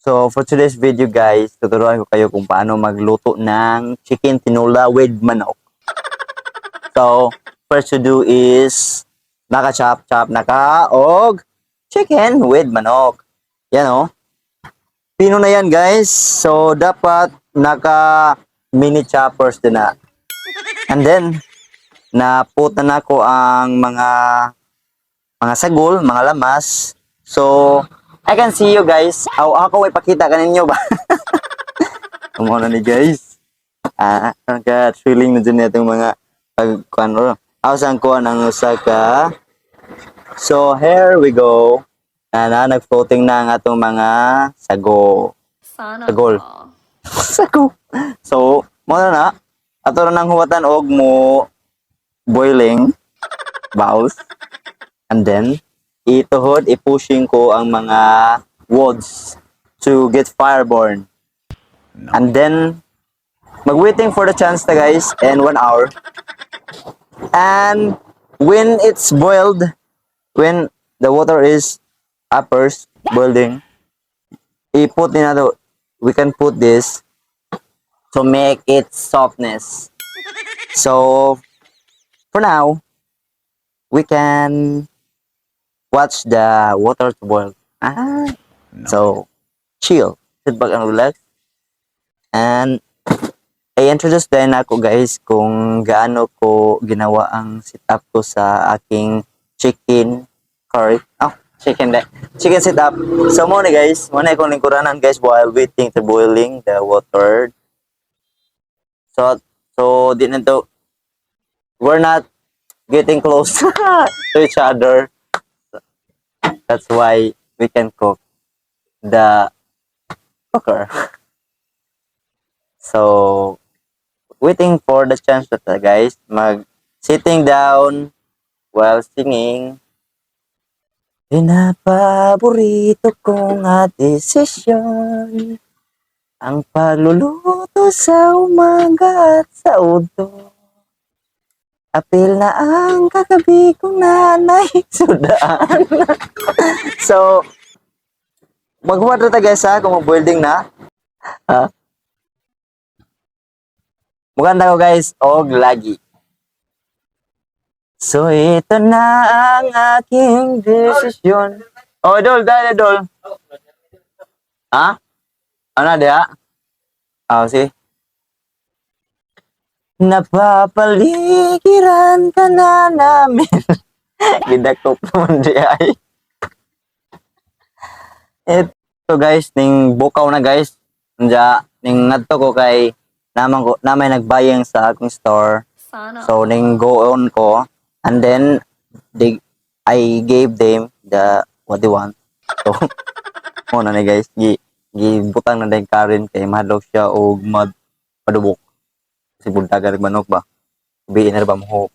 So, for today's video guys, tuturuan ko kayo kung paano magluto ng chicken tinola with manok. So, first to do is naka-chop-chop og chicken with manok. Yan o. Pino na yan guys. So, dapat naka-mini choppers din na. And then, naputa na ko ang mga sagol, mga lamas. So, I can see you guys. Ako ipakita ka ninyo ba? Kumuna ni guys. Thrilling na dyan itong mga pagkuhan. Awesang ko ng usaka. So, here we go. Nag-floating na ang atong mga sagol. Sago. So, muna na. Ato na nang huwatan og mo boiling baos. And then, i-pushing ko ang mga wods to get fireborn. And then, mag-waiting for the chance na guys, and 1 hour. And when it's boiled, when the water is uppers, boiling, we can put this to make it softness. So, for now, we can watch the water to boil. So, chill. Sit back and relax. And, i-introduce din ako guys kung gaano ko ginawa ang setup ko sa aking chicken curry. Chicken setup. So, muna guys. Muna akong lingkuranan guys while waiting to boiling the water. So di na to. We're not getting close to each other. That's why we can cook the cooker. So, waiting for the chance that guys, sitting down while singing. Pinapaborito kong desisyon ang pagluluto sa umaga at sa udo. Apil na ang kagabi kong nanay sudaan. So, maghuwad na guys kung mag-building na. Maganda ko guys, og lagi. So, ito na ang aking desisyon. Oh, Dol, dahil Dol. Ano dia? Si. Napapaligiran ka na namin. Gidakop naman di ay. Ito guys, ning bukaw na guys. Ning ngadto ko kay namay nagbayang sa akong store. So ning go on ko and then I gave them what they want. So muna na guys, gibutang na din Karen kay madlok siya og madubok. Kasi buntagan manok ba? Biin na ba mo?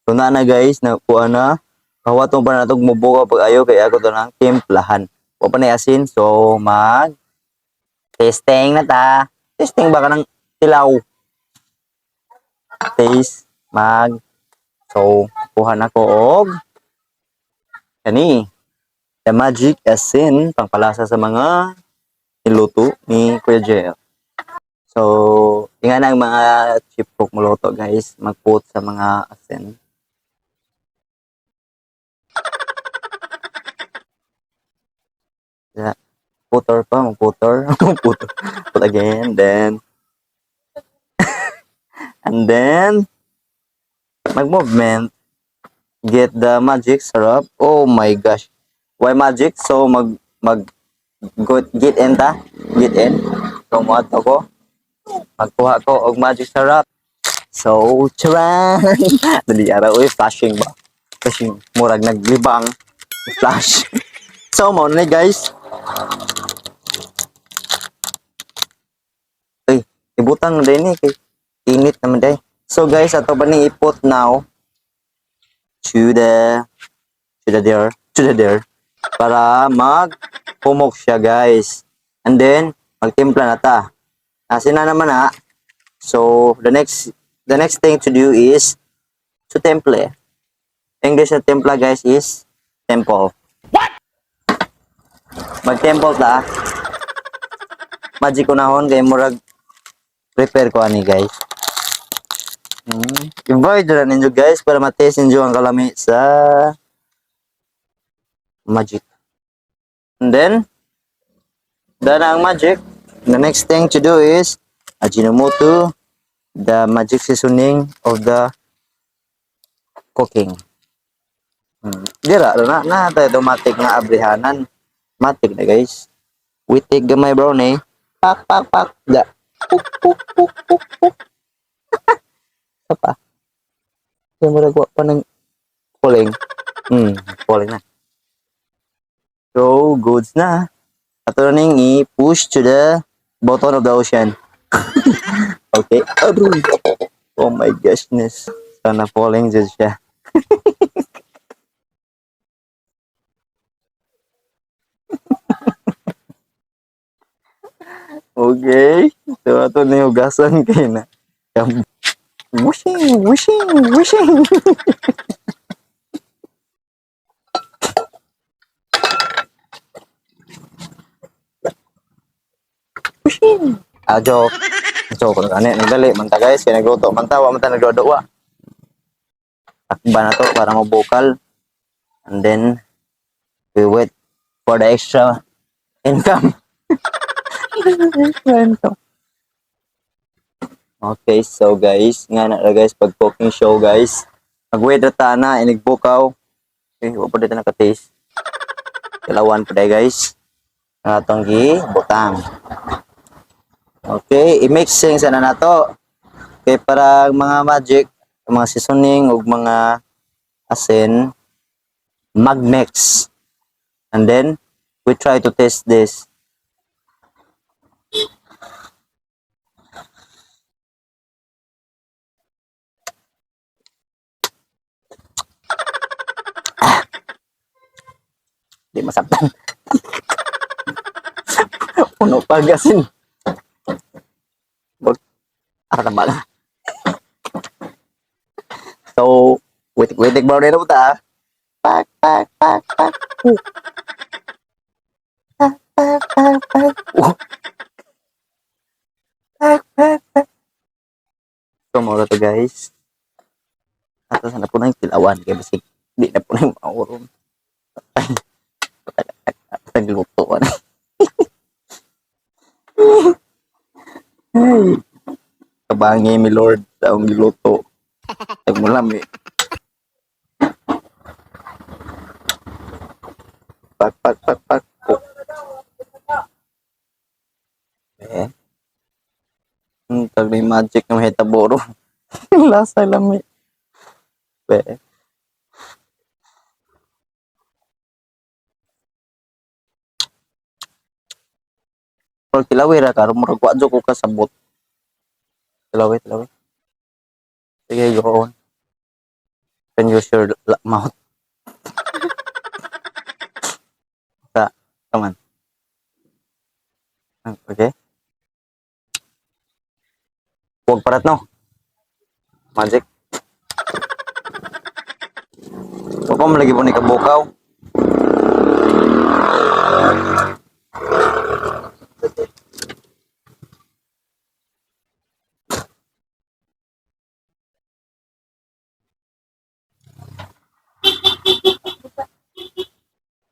So na guys, nakuha na. Kawatong pa na itong mubuka pag ayaw kaya ako ito ng timplahan. O pa na asin, so testing na ta. Testing baka ng tilaw. Taste, so kuha na ko og kani. The magic asin, pangpalasa sa mga niluto ni Kuya Jel. So, tingnan ang mga chip cook muluto guys, mag-put sa mga asin. Yeah. Mag-putter. Put again, then and then mag-movement. Get the magic syrup. Oh my gosh. Why magic? So get in. So mo ako. Magkuha ko og magic syrup. So, charan! Dali araw, flashing ba? Flashing, murag naglibang. Flash. So, mo na guys. Ibutang na din kay init naman day. So, guys, ato ba ni ipot now to the there para mag-pumok siya, guys. And then, magtimpla na ta. Asin na naman So, the next thing to do is to temple. English na templa guys is temple. What? Mag-temple ta. magic unahon kay murag prepare ko ani guys. Invite na ninyo guys para matest ninyo ang kalami sa magic. And then ang magic. The next thing to do is Ajinomoto, the magic seasoning of the cooking. Dira na tayo automatic nga abrihanan. Matik na guys. Witig gamay brown eh. Pak pak pak. Da. Puk puk puk puk puk. Apa? Yung maragwa pa ng falling. Falling na. So, goods na. Ato na i-push to the bottom of the ocean. Okay. Aroy. Oh my goodness. Sana falling dyan siya. Okay. So, ato na yung hugasan kayo na. Wishing, wishing, wishing. Wishing. Joke. Joke na kani. Nagdali. Manta guys. Kaya nagluto. Mantawa. Manta nagdodowa. Takba na to para mabukal. And then, we wait for the extra income. Okay, so guys, nga na guys, pag cooking show guys, mag-wait na ta na, inigbukaw. Okay, huwag pa dito naka-taste. Kalawan pa dahil guys. Ang atong butang. Okay, i-mixing sana na to. Okay, para mga magic, mga seasoning, o mga asin, mag-mix. And then, we try to taste this. Di masaktan. Puno pagasin. Ara na bala. So, wait bro na ta. Pak pak pak pak. Pak pak pak pak. Pak pak pak. So, mo to guys. Ato sana po na yung tilawan kaya basig di na po na yung mauron. Nagluto ka na. Ay, kabangi mi Lord sa akong giluto. Tagmulam eh. Pak pak pak pak. Eh. Tag may magic na mahitabo ro. Lasa lang eh. Eh. Kalau tilawi ra karo murag wa ko kasabot. Tilawi. Sige, go on. Can you use your mouth? Come on. Okay. Huwag parat no. Magic. Huwag mo lagi po ni kabukaw.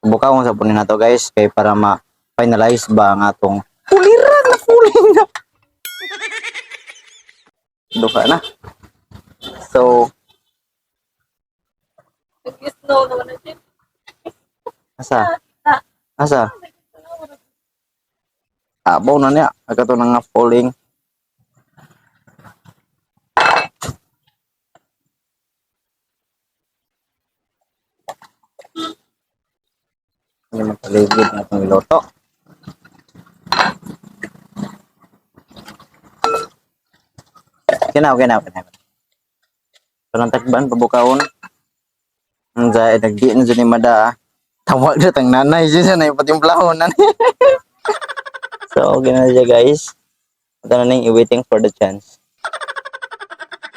Bukaw sa punin na to guys kay para ma-finalize ba ang atong puliran na puling na. Duka na. So, asa? Abaw na niya. Agad na nga falling. Hindi magpaligid na itong iloto. Kinaw. So, nang takban, pabukawon. Ang dahil, nagdiin na dyan ni Mada. Tawag na tang nanay dyan na ipatimplahon. So, gano'n siya guys. Ito na nang i-waiting for the chance.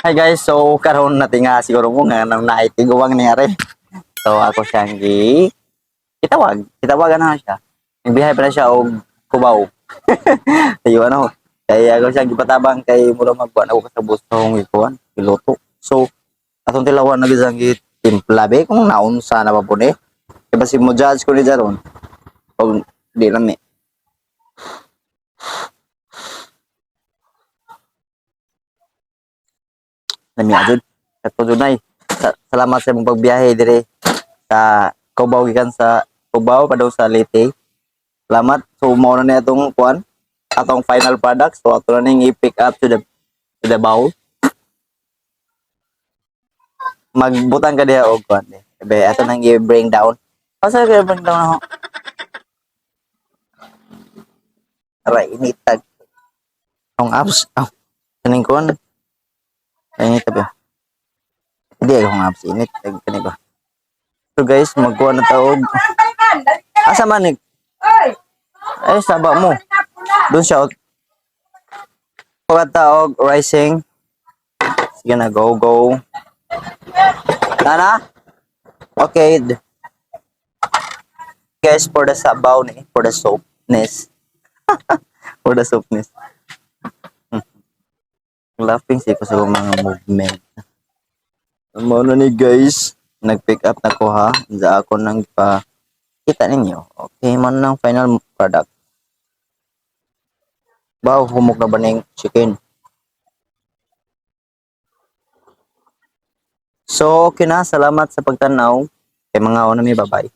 Hi guys, so karon natin nga siguro mo nga nang naitiguwang nangyari. So, ako siyang gitawagan na siya. Nagbihay pa na siya og kubaw. Ayo ano, kaya ako siya gipatabang kay mula magkuhan ako sa busong ikuan, piloto. So, atong tilawan na gisang timpla be kung naunsa na pa po ni. Kaya basi mo judge ko ni Jaron. O di lang ni. Nami adud. Kato dunay. Salamat sa imong pagbiyahe dire sa Cubao gikan sa Cubao pa daw sa Leyte. Salamat. So mao na ni atong kuan, atong final product. So ato na ning i-pick up to the bowl. Magbutang ka diha og kuan. Be ato nang i-bring down. Asa ka bring down ako? Aray initag. Ang apps. Oh, kaning kuan. Ay init ba? Hindi akong apps init kani ba. So guys, magkuha na taog. Asa man ni? Ay, saba mo. Doon siya. Pagka taog, rising. Sige na, go, go. Nana? Okay. Guys, for the sabaw ni, for the soapness. For the soapness. Laughing si ko sa mga movement. Mo na ni guys. Nag-pick up na ko ha. Sa ako nang pa kita ninyo. Okay, man ng final product. Baw, humok na ba ng chicken? So, okay na. Salamat sa pagtanaw. Kay mga una mi, bye-bye.